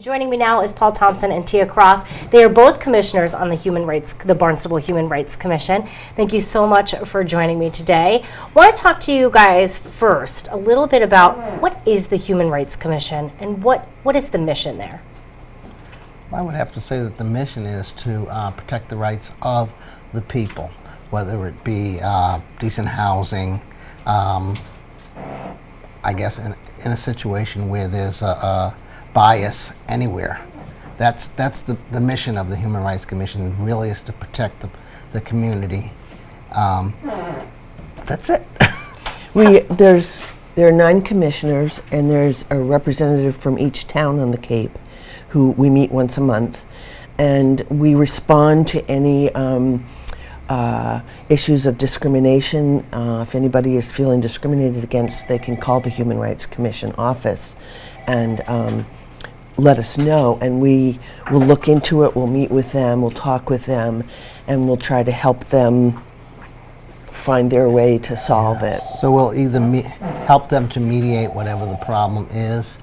Joining me now is Paul Thompson and Tia Cross. They are both commissioners on the Barnstable Human Rights Commission. Thank you so much for joining me today. I want to talk to you guys first a little bit about what is the Human Rights Commission and what is the mission there? I would have to say that the mission is to protect the rights of the people, whether it be decent housing, I guess in a situation where there's a bias anywhere. That's the mission of the Human Rights Commission, really, is to protect the community. That's it. There are 9 commissioners, and there's a representative from each town on the Cape who we meet once a month, and we respond to any issues of discrimination. If anybody is feeling discriminated against, they can call the Human Rights Commission office and let us know, and we will look into it. We'll meet with them, we'll talk with them, and we'll try to help them find their way to solve it. So we'll either help them to mediate whatever the problem is,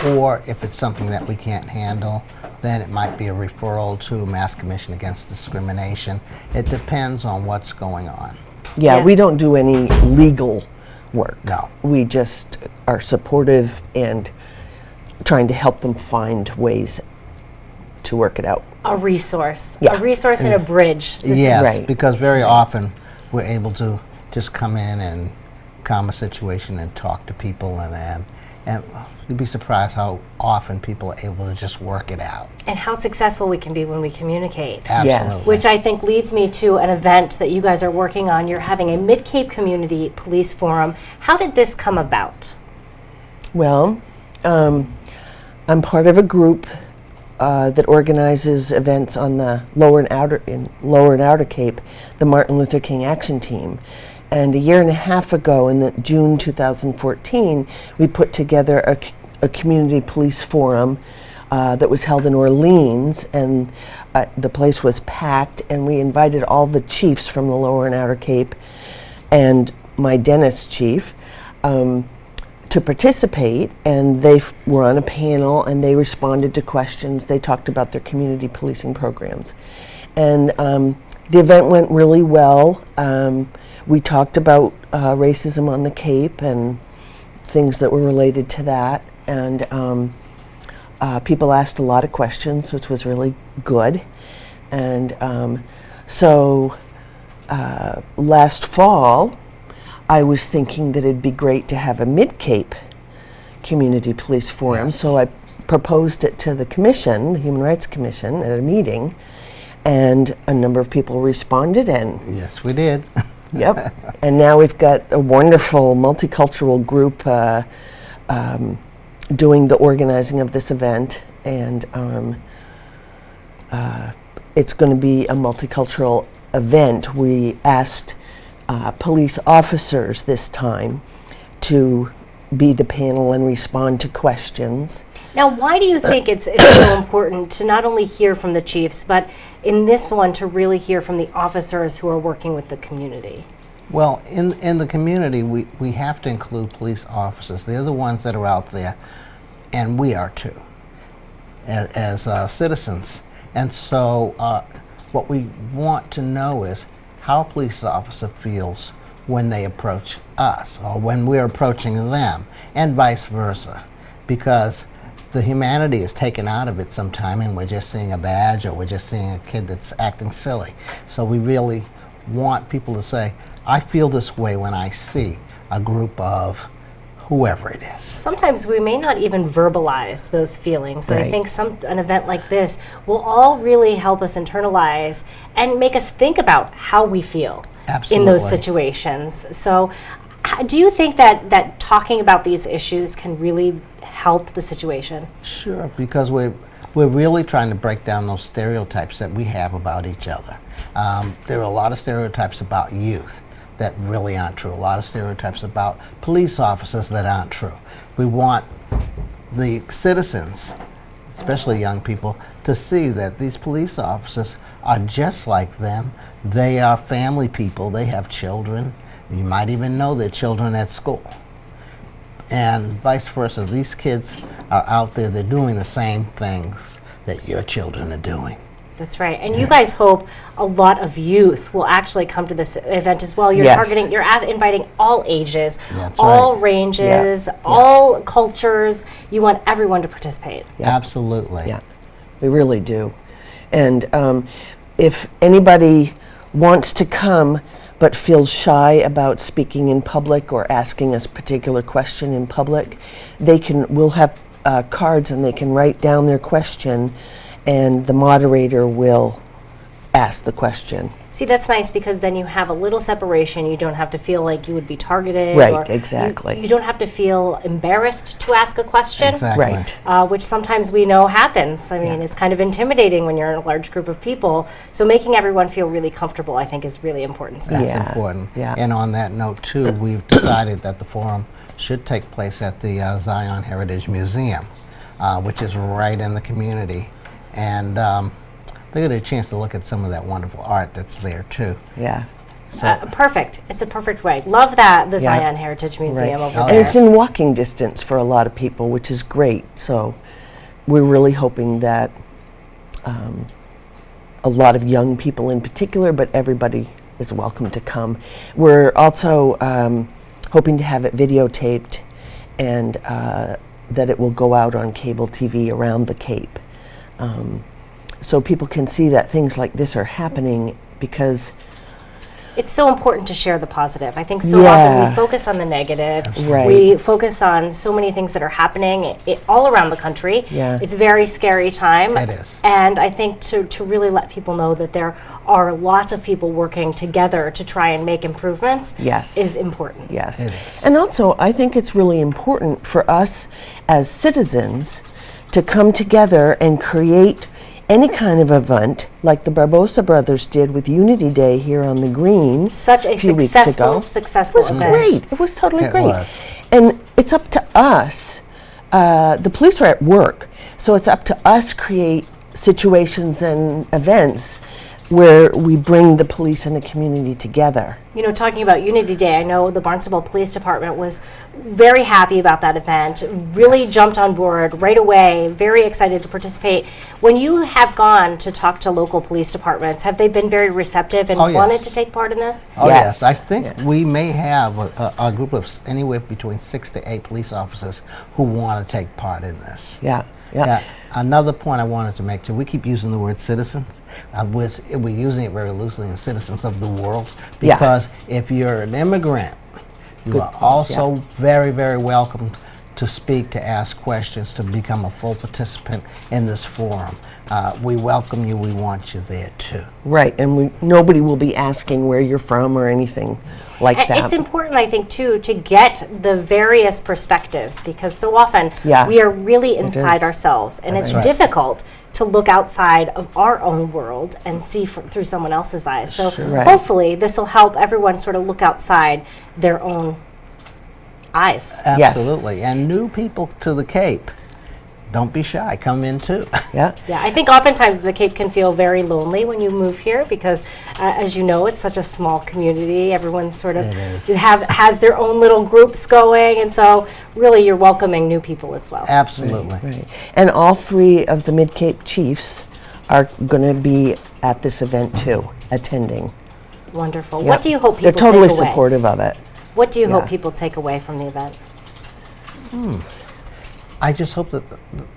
or if it's something that we can't handle, then it might be a referral to Mass Commission Against Discrimination. It depends on what's going on. Yeah, we don't do any legal work. No. We just are supportive and trying to help them find ways to work it out. A resource. Yeah. A resource and a bridge. Yes, right. Because very often we're able to just come in and calm a situation and talk to people, and you'd be surprised how often people are able to just work it out. And how successful we can be when we communicate. Absolutely. Yes. Which I think leads me to an event that you guys are working on. You're having a Mid-Cape Community Police Forum. How did this come about? Well, I'm part of a group that organizes events on the Lower and Outer Cape, the Martin Luther King Action Team. And a year and a half ago, in June 2014, we put together a community police forum that was held in Orleans, and the place was packed, and we invited all the chiefs from the Lower and Outer Cape and my Dennis chief to participate, and they were on a panel and they responded to questions. They talked about their community policing programs, and the event went really well. We talked about racism on the Cape and things that were related to that, and people asked a lot of questions, which was really good. And so last fall, I was thinking that it'd be great to have a Mid-Cape Community Police Forum, so I proposed it to the Commission, the Human Rights Commission, at a meeting, and a number of people responded, and Yes, we did. yep. And now we've got a wonderful multicultural group doing the organizing of this event, and it's going to be a multicultural event. We asked police officers this time to be the panel and respond to questions. Now, why do you think it's so important to not only hear from the chiefs, but in this one to really hear from the officers who are working with the community? Well, in the community, we have to include police officers. They're the ones that are out there, and we are too, as citizens. And so what we want to know is how a police officer feels when they approach us or when we're approaching them, and vice versa, because the humanity is taken out of it sometime, and we're just seeing a badge, or we're just seeing a kid that's acting silly. So we really want people to say, I feel this way when I see a group of whoever it is. Sometimes we may not even verbalize those feelings. So I Right. think an event like this will all really help us internalize and make us think about how we feel in those Absolutely. situations. So do you think that talking about these issues can really help the situation? Sure, because we're really trying to break down those stereotypes that we have about each other. There are a lot of stereotypes about youth that really aren't true. A lot of stereotypes about police officers that aren't true. We want the citizens, especially young people, to see that these police officers are just like them. They are family people. They have children. You might even know their children at school. And vice versa. These kids are out there. They're doing the same things that your children are doing. That's right. And you guys hope a lot of youth will actually come to this event as well. You're Yes. targeting, inviting all ages, That's all right. ranges, all cultures. You want everyone to participate. Absolutely. Yeah, we really do. And if anybody wants to come but feels shy about speaking in public or asking a particular question in public, we'll have cards and they can write down their question and the moderator will ask the question. See, that's nice because then you have a little separation. You don't have to feel like you would be targeted. Right, or exactly. You don't have to feel embarrassed to ask a question. Exactly. Right. Which sometimes we know happens. I mean, it's kind of intimidating when you're in a large group of people. So making everyone feel really comfortable, I think, is really important stuff. That's Yeah, important. yeah. And on that note, too, we've decided that the forum should take place at the Zion Heritage Museum, which is right in the community. And they get a chance to look at some of that wonderful art that's there, too. Yeah. Perfect. It's a perfect way. Love that, the Yeah. Zion Heritage Museum over Oh, there. And it's in walking distance for a lot of people, which is great. So we're really hoping that a lot of young people in particular, but everybody is welcome to come. We're also hoping to have it videotaped and that it will go out on cable TV around the Cape. So people can see that things like this are happening, because It's so important to share the positive. I think so Yeah. often we focus on the negative. Right. We focus on so many things that are happening all around the country. Yeah. It's a very scary time. It is. And I think to really let people know that there are lots of people working together to try and make improvements Yes. is important. yes. It is. And also, I think it's really important for us as citizens to come together and create any kind of event like the Barbosa brothers did with Unity Day here on the Green. Such a few weeks ago. successful It was event. great. It was totally It great. was. And it's up to us. The police are at work, so it's up to us create situations and events where we bring the police and the community together. You know, talking about Unity Day, I know the Barnstable Police Department was very happy about that event, really jumped on board right away, very excited to participate. When you have gone to talk to local police departments, have they been very receptive and Oh, yes. wanted to take part in this? Oh, Yes. yes. I think Yeah. we may have a group of anywhere between 6 to 8 police officers who want to take part in this. Yeah, yeah. Another point I wanted to make too, we keep using the word citizens. We're using it very loosely in citizens of the world, Yeah. because if you're an immigrant, you Good are point, also very, very welcome to speak, to ask questions, to become a full participant in this forum. We welcome you. We want you there too. Right, and nobody will be asking where you're from or anything like And that. it's important, I think, too, to get the various perspectives, because so often Yeah. we are really inside is. ourselves, and it's right. difficult to look outside of our own world and see through someone else's eyes. So Right. hopefully this will help everyone sort of look outside their own eyes. Yes. Absolutely. And new people to the Cape, don't be shy. Come in too. Yeah. Yeah, I think oftentimes the Cape can feel very lonely when you move here because, as you know, it's such a small community. Everyone sort of It is. has their own little groups going, and so really you're welcoming new people as well. Absolutely. Right. And all three of the Mid-Cape chiefs are going to be at this event too, attending. Wonderful. Yeah. What do you hope people They're totally take away? supportive of it. What do you hope Yeah. people take away from the event? I just hope that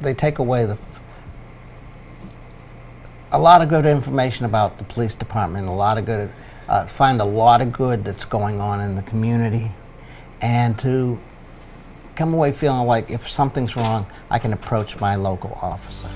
they take away a lot of good information about the police department, a lot of good, find a lot of good that's going on in the community, and to come away feeling like if something's wrong, I can approach my local officer.